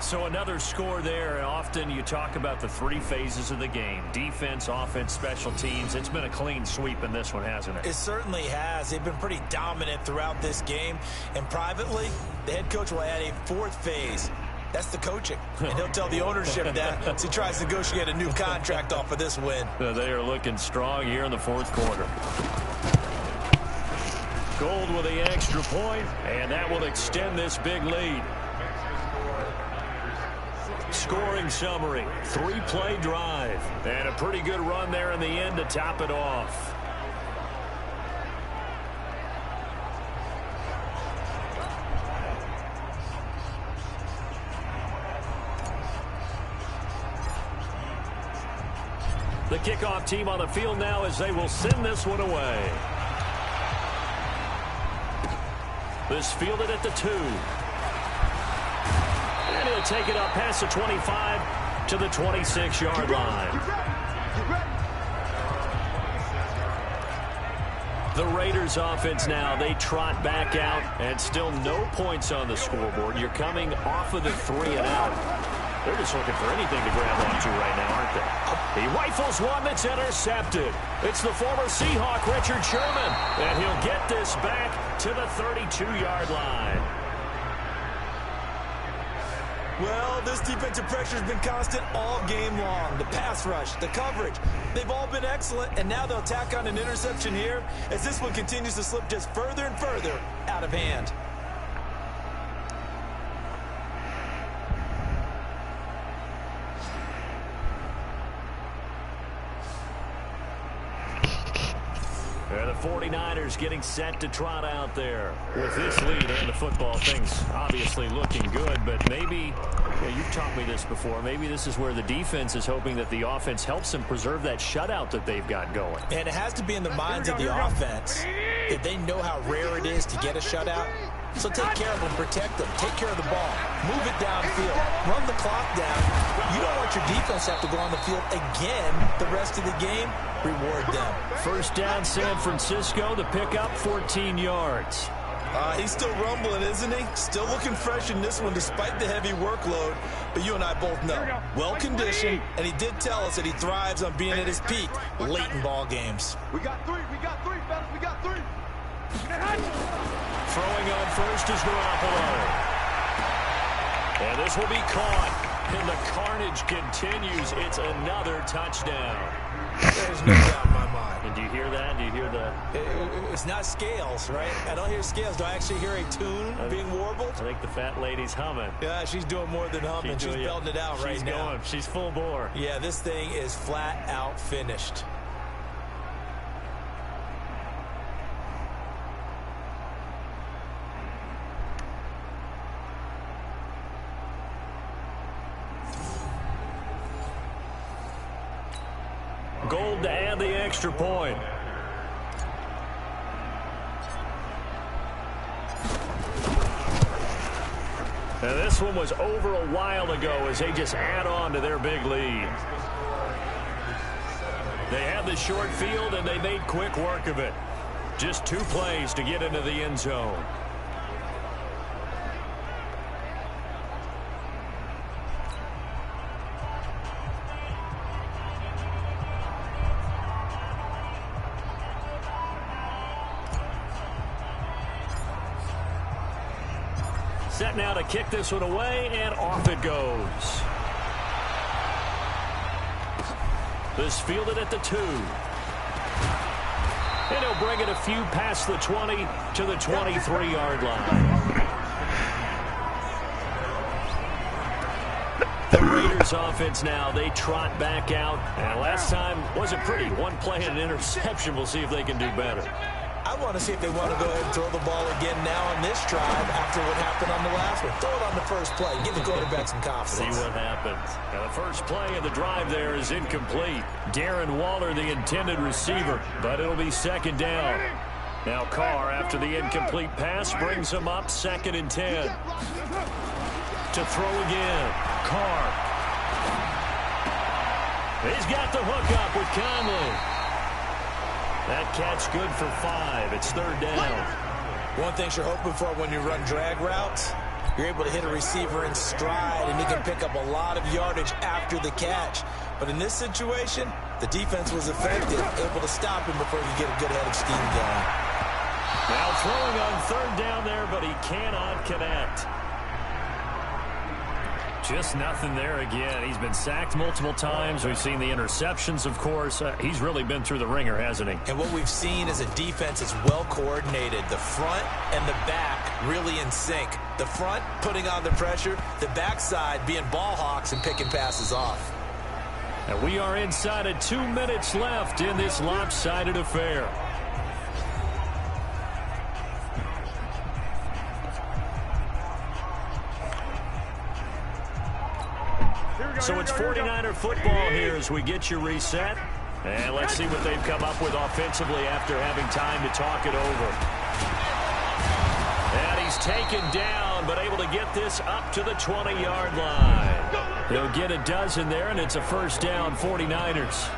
So another score there. Often you talk about the three phases of the game: defense, offense, special teams. It's been a clean sweep in this one, hasn't it? It certainly has. They've been pretty dominant throughout this game. And privately, the head coach will add a fourth phase. That's the coaching. And he'll tell the ownership that as he tries to negotiate a new contract off of this win. They are looking strong here in the fourth quarter. Gold with the extra point, and that will extend this big lead. Scoring summary, 3-play drive, and a pretty good run there in the end to top it off. The kickoff team on the field now as they will send this one away. This fielded at the 2. And he'll take it up past the 25 to the 26-yard line. The Raiders offense now, they trot back out and still no points on the scoreboard. You're coming off of the 3 and out. They're just looking for anything to grab onto right now, aren't they? He rifles one that's intercepted. It's the former Seahawk, Richard Sherman. And he'll get this back to the 32-yard line. Well, this defensive pressure has been constant all game long. The pass rush, the coverage, they've all been excellent. And now they'll tack on an interception here as this one continues to slip just further and further out of hand. And the 49ers getting set to trot out there. With this lead and the football, things obviously looking good, but maybe, you've taught me this before, maybe this is where the defense is hoping that the offense helps them preserve that shutout that they've got going. And it has to be in the minds of the offense that they know how rare it is to get a shutout. So take care of them, protect them, take care of the ball, move it downfield, run the clock down. You don't want your defense to have to go on the field again the rest of the game. Reward them. First down, San Francisco. The pickup, 14 yards. He's still rumbling, isn't he? Still looking fresh in this one despite the heavy workload. But you and I both know, well-conditioned, and he did tell us that he thrives on being at his peak late in ball games. We got three, fellas, we got 3. Throwing on first is Garoppolo. And this will be caught. And the carnage continues. It's another touchdown. There's no doubt in my mind. And do you hear that? Do you hear the... It's not scales, right? I don't hear scales. Do I actually hear a tune being warbled? I think the fat lady's humming. Yeah, she's doing more than humming. She's belting it out right now. Going. She's full bore. Yeah, this thing is flat out finished. Gold to add the extra point. Now this one was over a while ago as they just add on to their big lead. They had the short field and they made quick work of it. Just 2 plays to get into the end zone. Set now to kick this one away, and off it goes. This fielded at the 2. And he'll bring it a few past the 20 to the 23-yard line. The Raiders Raiders offense now. They trot back out. And last time wasn't pretty. One play and an interception. We'll see if they can do better. I want to see if they want to go ahead and throw the ball again now on this drive after what happened on the last one. Throw it on the first play. Give the quarterback some confidence. See what happens. Now the first play of the drive there is incomplete. Darren Waller, the intended receiver, but it'll be second down. Now Carr, after the incomplete pass, brings him up 2nd and 10. To throw again. Carr. He's got the hook up with Conley. That catch good for 5. It's 3rd down. One thing you're hoping for when you run drag routes, you're able to hit a receiver in stride, and he can pick up a lot of yardage after the catch. But in this situation, the defense was effective, able to stop him before he could get a good head of steam going. Now throwing on 3rd down there, but he cannot connect. Just nothing there again. He's been sacked multiple times. We've seen the interceptions, of course. He's really been through the ringer, hasn't he? And what we've seen is a defense is well coordinated. The front and the back really in sync. The front putting on the pressure, the backside being ball hawks and picking passes off. And we are inside of 2 minutes left in this lopsided affair. So it's 49er football here as we get you reset. And let's see what they've come up with offensively after having time to talk it over. And he's taken down, but able to get this up to the 20-yard line. He'll get a dozen there, and it's a first down, 49ers.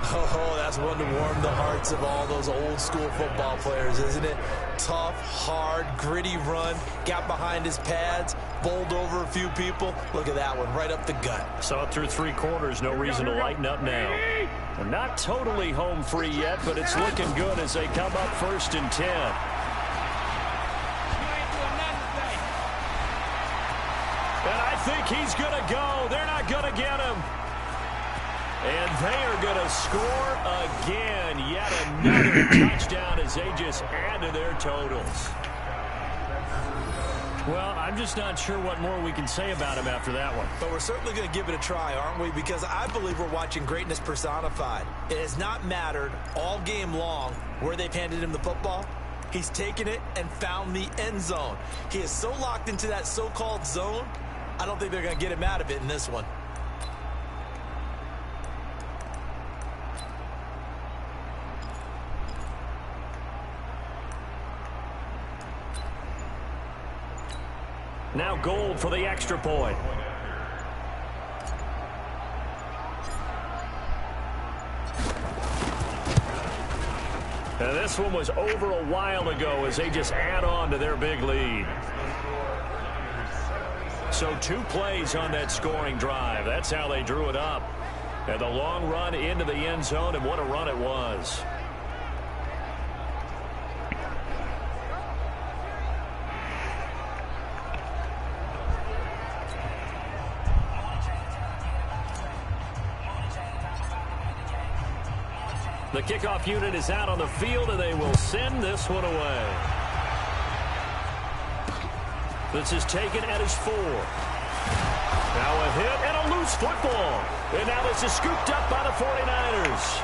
Oh, that's one to warm the hearts of all those old-school football players, isn't it? Tough, hard, gritty run, got behind his pads, bowled over a few people. Look at that one, right up the gut. Saw it through 3 quarters, no reason to lighten up now. They're not totally home free yet, but it's looking good as they come up 1st and 10. And I think he's going to go. They're not going to get him. And they are going to score again. Yet another touchdown as they just add to their totals. Well, I'm just not sure what more we can say about him after that one. But we're certainly going to give it a try, aren't we? Because I believe we're watching greatness personified. It has not mattered all game long where they've handed him the football. He's taken it and found the end zone. He is so locked into that so-called zone, I don't think they're going to get him out of it in this one. Now Gold for the extra point. And this one was over a while ago as they just add on to their big lead. So 2 plays on that scoring drive. That's how they drew it up. And the long run into the end zone, and what a run it was. The kickoff unit is out on the field, and they will send this one away. This is taken at his 4. Now a hit and a loose football. And now this is scooped up by the 49ers.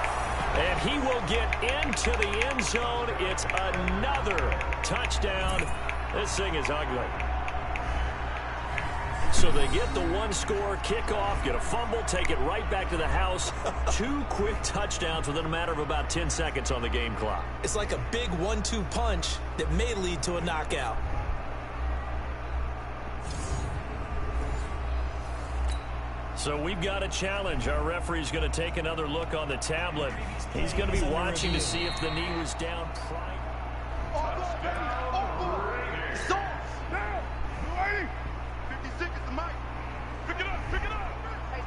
And he will get into the end zone. It's another touchdown. This thing is ugly. So they get the 1-score kickoff, get a fumble, take it right back to the house. 2 quick touchdowns within a matter of about 10 seconds on the game clock. It's like a big 1-2 punch that may lead to a knockout. So we've got a challenge. Our referee's going to take another look on the tablet. He's going to be watching to see if the knee was down prior.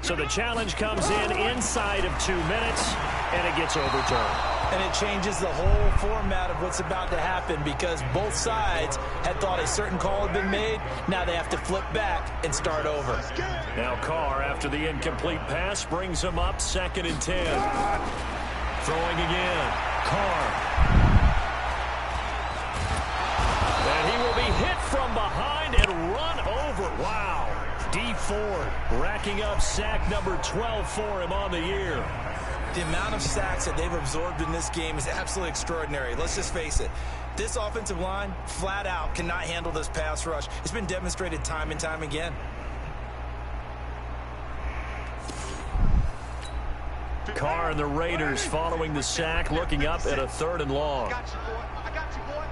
So the challenge comes in inside of 2 minutes, and it gets overturned. And it changes the whole format of what's about to happen because both sides had thought a certain call had been made. Now they have to flip back and start over. Now Carr, after the incomplete pass, brings him up 2nd and 10. Throwing again. Carr. And he will be hit from behind and run over. Wow. Ford, racking up sack number 12 for him on the year. The amount of sacks that they've absorbed in this game is absolutely extraordinary. Let's just face it. This offensive line, flat out, cannot handle this pass rush. It's been demonstrated time and time again. Carr and the Raiders following the sack, looking up at a 3rd and long. I got you, boy. I got you, boy.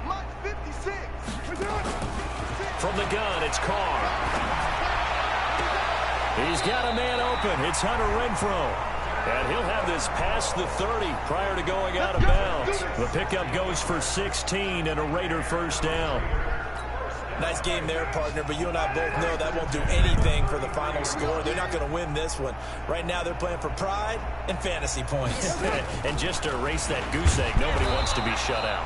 Mike's 56. From the gun, it's Carr. He's got a man open. It's Hunter Renfrow. And he'll have this past the 30 prior to going out of bounds. The pickup goes for 16 and a Raider first down. Nice game there, partner, but you and I both know that won't do anything for the final score. They're not going to win this one. Right now, they're playing for pride and fantasy points. And just to erase that goose egg, nobody wants to be shut out.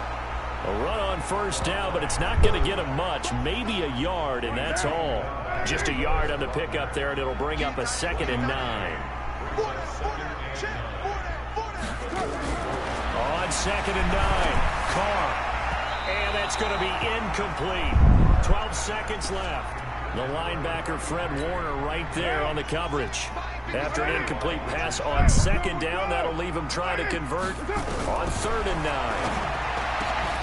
A run on first down, but it's not going to get him much. Maybe a yard, and that's all. Just a yard on the pickup there, and it'll bring up a 2nd and 9. On 2nd and 9, Carr. And that's going to be incomplete. 12 seconds left. The linebacker, Fred Warner, right there on the coverage. After an incomplete pass on 2nd down, that'll leave him trying to convert on 3rd and 9.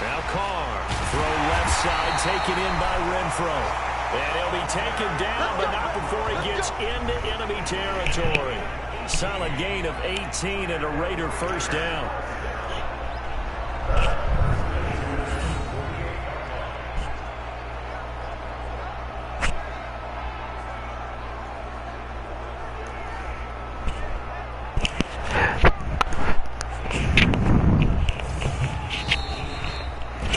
Now Carr, throw left side, taken in by Renfrow. And he'll be taken down, but not before he gets into enemy territory. Solid gain of 18 and a Raider first down.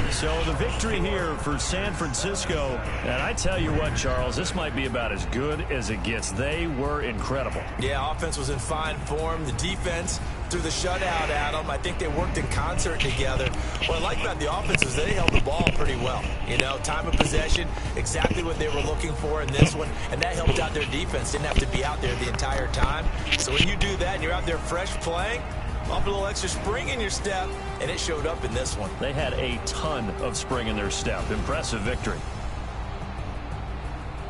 So the victory here for San Francisco. And I tell you what, Charles, this might be about as good as it gets. They were incredible. Yeah, offense was in fine form. The defense through the shutout, Adam. I think they worked in concert together. What I like about the offense is they held the ball pretty well. You know, time of possession, exactly what they were looking for in this one. And that helped out their defense. Didn't have to be out there the entire time. So when you do that and you're out there fresh playing, off a little extra spring in your step, and it showed up in this one. They had a ton of spring in their step. Impressive victory.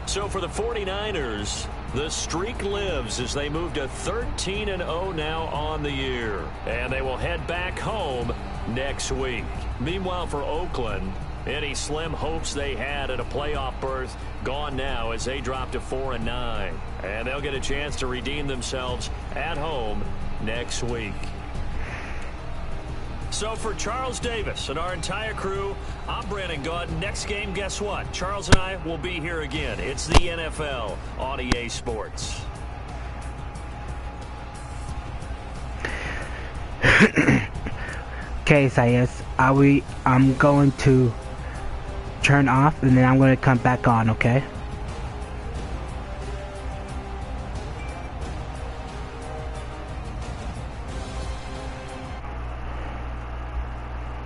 So for the 49ers, the streak lives as they move to 13-0 now on the year. And they will head back home next week. Meanwhile, for Oakland, any slim hopes they had at a playoff berth gone now as they drop to 4-9. And they'll get a chance to redeem themselves at home next week. So for Charles Davis and our entire crew, I'm Brandon Gaudin. Next game, guess what? Charles and I will be here again. It's the NFL on EA Sports. Okay, Sayas, I'm going to turn off and then I'm going to come back on, okay?